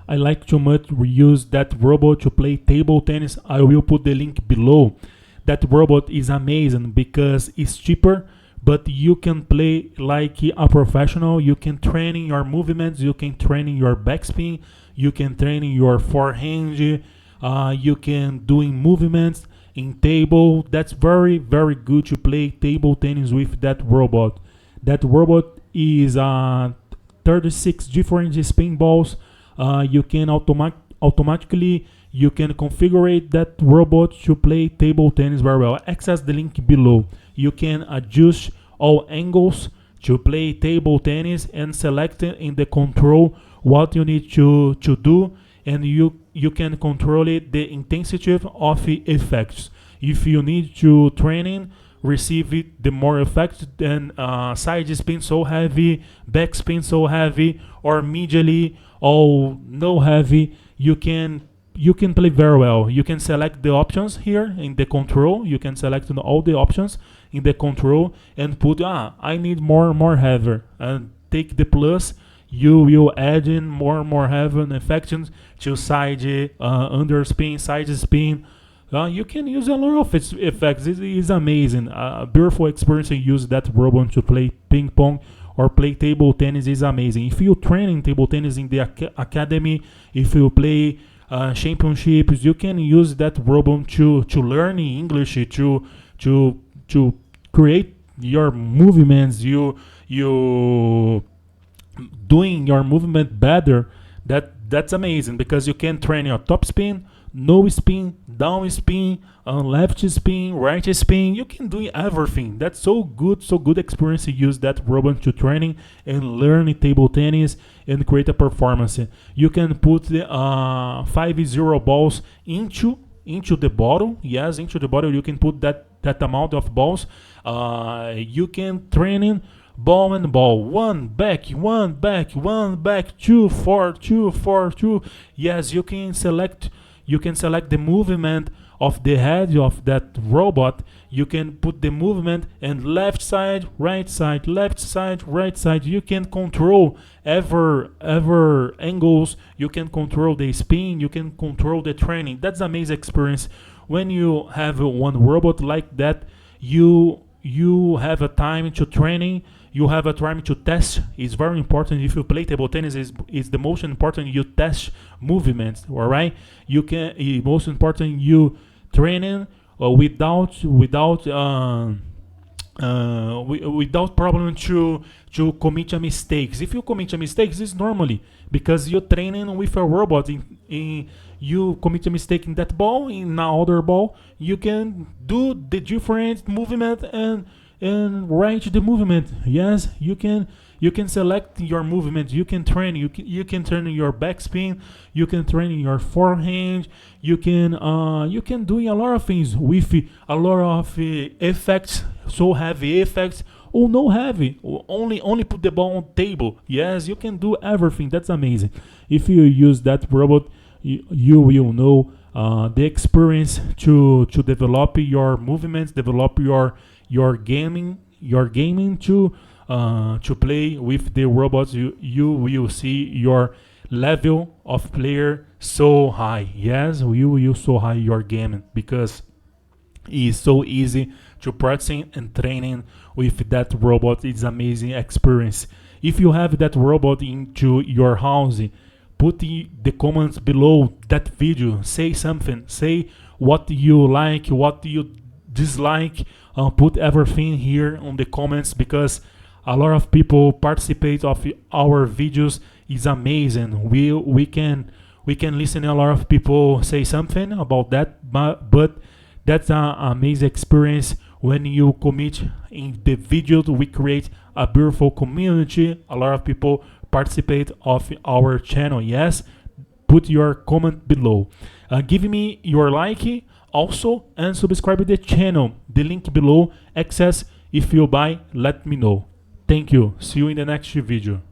I like too much reuse that robot to play table tennis. I will put the link below. That robot is amazing because it's cheaper, but you can play like a professional. You can train your movements, you can train your backspin, you can train your forehand, you can doing movements in table. That's very very good to play table tennis with that robot. That robot is 36 different spin balls. You can automatically you can configure that robot to play table tennis very well. Access the link below. You can adjust all angles to play table tennis and select in the control what you need to do, and you can control it the intensity of the effects. If you need to training receive it the more effects than side spin so heavy, back spin so heavy, or medially or no heavy, you can play very well. You can select the options here in the control. You can select all the options in the control and put I need more heavy, and take the plus. You will add in more heavy effects to side underspin, side spin. You can use a lot of its effects. It is amazing. A beautiful experience to use that robot to play ping pong or play table tennis is amazing. If you train in table tennis in the academy, if you play championships, you can use that robot to learn English, to create your movements. You doing your movement better. That's amazing because you can train your top spin, no spin, down spin, left spin, right spin. You can do everything. That's so good experience to use that robot to training and learn table tennis and create a performance. You can put the 5-0 balls into the bottle. Yes, into the bottle. You can put that amount of balls. You can training ball and ball, one back, 2 4 2 4 2. Yes, you can select the movement of the head of that robot. You can put the movement and left side, right side, left side, right side. You can control ever angles. You can control the spin. You can control the training. That's an amazing experience. When you have one robot like that, you have a time to training. You have a time to test. It's very important. If you play table tennis, is the most important. You test movements. All right. You can. Most important. You training without problem to commit a mistakes. If you commit a mistakes, it's normally because you're training with a robot. In you commit a mistake in that ball, in another ball, you can do the different movement and write the movement. Yes, you can select your movement. You can train. You can train your backspin. You can train your forehand. You can do a lot of things with a lot of effects. So heavy effects or no heavy. Only put the ball on table. Yes, you can do everything. That's amazing. If you use that robot, you will know the experience to develop your movements, develop your gaming to play with the robots. You will see your level of player so high. Yes, you will so high your gaming because it's so easy to practicing and training with that robot. It's amazing experience. If you have that robot into your house, put the comments below that video. Say something. Say what you like, what you dislike. Put everything here on the comments because a lot of people participate of our videos. Is amazing. We can listen a lot of people say something about that, but that's an amazing experience when you commit in the video. We create a beautiful community. A lot of people participate of our channel. Yes, put your comment below. Give me your like also and subscribe to the channel. The link below. Access. If you buy, let me know. Thank you. See you in the next video.